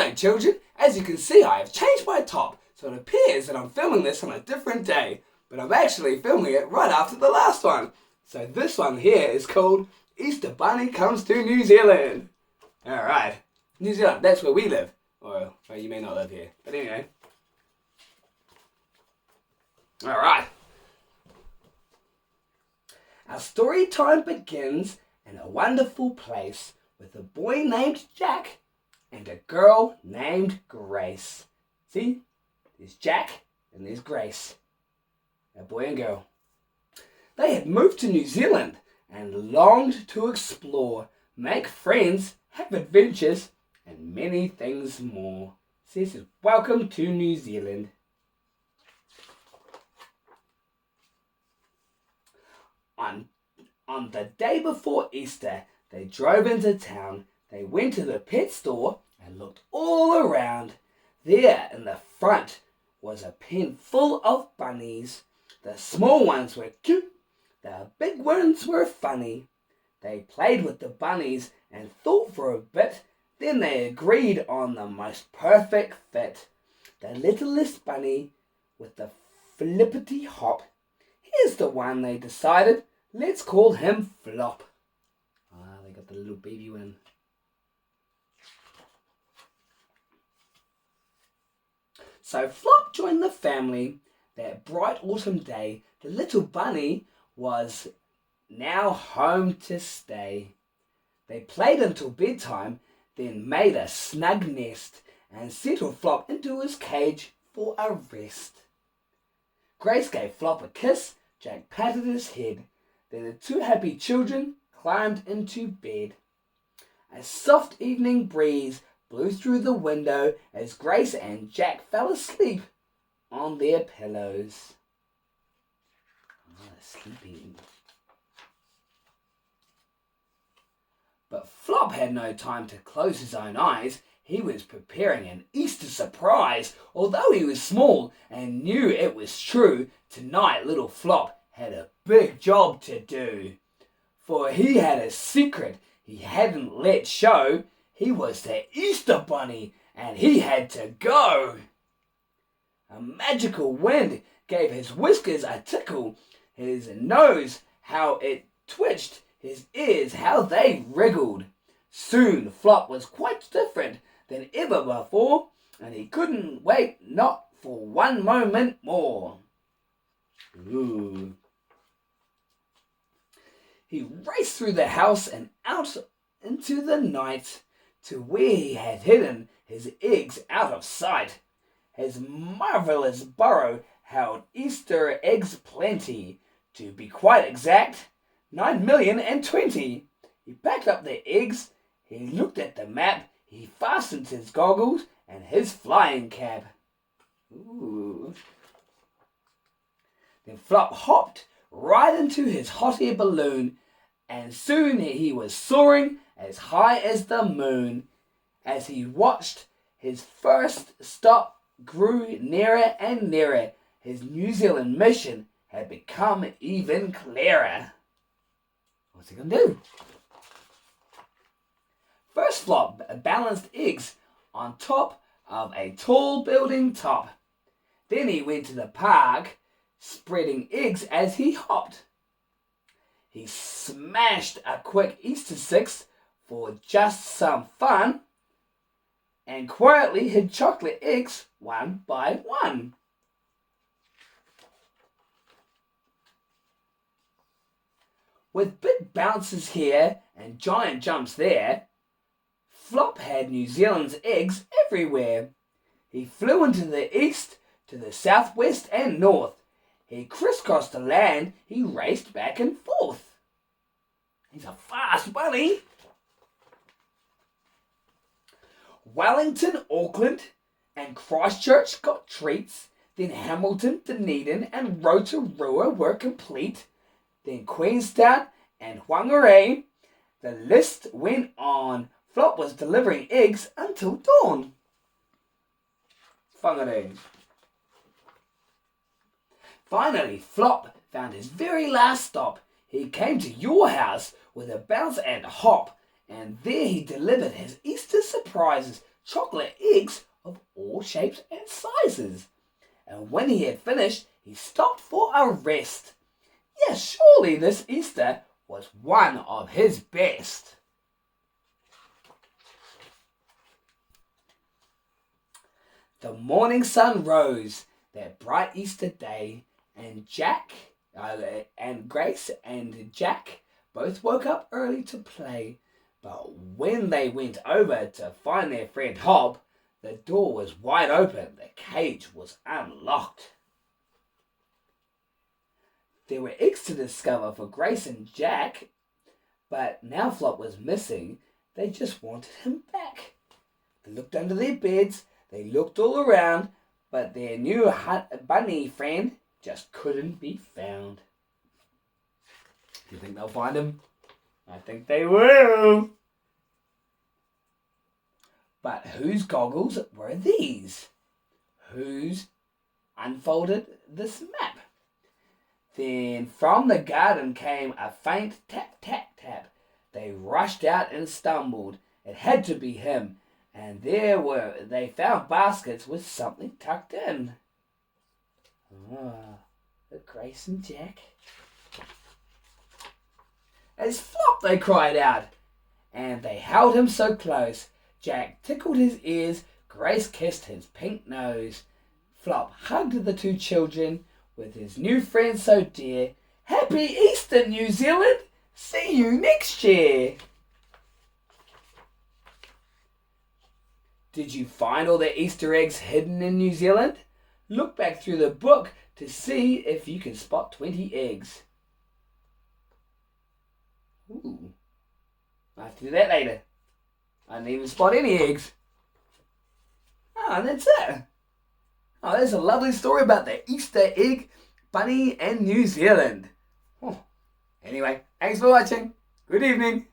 Alright children, as you can see I have changed my top, so it appears that I'm filming this on a different day, but I'm actually filming it right after the last one. So this one here is called Easter Bunny Comes to New Zealand. Alright, New Zealand, that's where we live. Or well, you may not live here, but anyway. Alright. Our story time begins in a wonderful place with a boy named Jack and a girl named Grace. See? There's Jack and there's Grace. A boy and girl. They had moved to New Zealand and longed to explore, make friends, have adventures, and many things more. So this is welcome to New Zealand. On the day before Easter, they drove into town. They went to the pet store and looked all around. There in the front was a pen full of bunnies. The small ones were cute, the big ones were funny. They played with the bunnies and thought for a bit. Then they agreed on the most perfect fit. The littlest bunny with the flippity hop. Here's the one they decided. Let's call him Flop. They got the little baby one. So Flop joined the family that bright autumn day. The little bunny was now home to stay. They played until bedtime, then made a snug nest and settled Flop into his cage for a rest. Grace gave Flop a kiss, Jack patted his head. Then the two happy children climbed into bed. A soft evening breeze blew through the window as Grace and Jack fell asleep on their pillows. Sleeping. But Flop had no time to close his own eyes. He was preparing an Easter surprise. Although he was small and knew it was true, tonight little Flop had a big job to do. For he had a secret he hadn't let show. He was the Easter Bunny and he had to go. A magical wind gave his whiskers a tickle. His nose, how it twitched. His ears, how they wriggled. Soon Flop was quite different than ever before, and he couldn't wait not for one moment more. Ooh. He raced through the house and out into the night to where he had hidden his eggs out of sight. His marvellous burrow held Easter eggs plenty. To be quite exact, 9,020,000. He packed up the eggs, he looked at the map, he fastened his goggles and his flying cap. Ooh. Then Flop hopped right into his hot air balloon, and soon he was soaring as high as the moon. As he watched, his first stop grew nearer and nearer. His New Zealand mission had become even clearer. What's he going to do? First Flop balanced eggs on top of a tall building top. Then he went to the park, spreading eggs as he hopped. He smashed a quick Easter six for just some fun and quietly hid chocolate eggs one by one. With big bounces here and giant jumps there, Flop had New Zealand's eggs everywhere. He flew into the east, to the southwest and north. He crisscrossed the land, he raced back and forth. He's a fast bunny. Wellington, Auckland and Christchurch got treats. Then Hamilton, Dunedin and Rotorua were complete. Then Queenstown and Whangarei. The list went on. Flop was delivering eggs until dawn. Whangarei. Finally, Flop found his very last stop. He came to your house with a bounce and hop, and there he delivered his Easter surprises. chocolate eggs of all shapes and sizes. And when he had finished, he stopped for a rest. Yes, surely this Easter was one of his best. The morning sun rose that bright Easter day, and Grace and Jack both woke up early to play. But when they went over to find their friend Hob, the door was wide open. The cage was unlocked. There were eggs to discover for Grace and Jack, but now Flop was missing. They just wanted him back. They looked under their beds, they looked all around, but their new bunny friend just couldn't be found. Do you think they'll find him? I think they will. But whose goggles were these? Who's unfolded this map? Then from the garden came a faint tap, tap, tap. They rushed out and stumbled. It had to be him. And they found baskets with something tucked in. The Grace and Jack. It's Flop, they cried out. And they held him so close. Jack tickled his ears. Grace kissed his pink nose. Flop hugged the two children with his new friend so dear. Happy Easter, New Zealand! See you next year! Did you find all the Easter eggs hidden in New Zealand? Look back through the book to see if you can spot 20 eggs. Ooh. I'll have to do that later. I didn't even spot any eggs. And that's it. There's a lovely story about the Easter egg bunny and New Zealand. Anyway, thanks for watching. Good evening.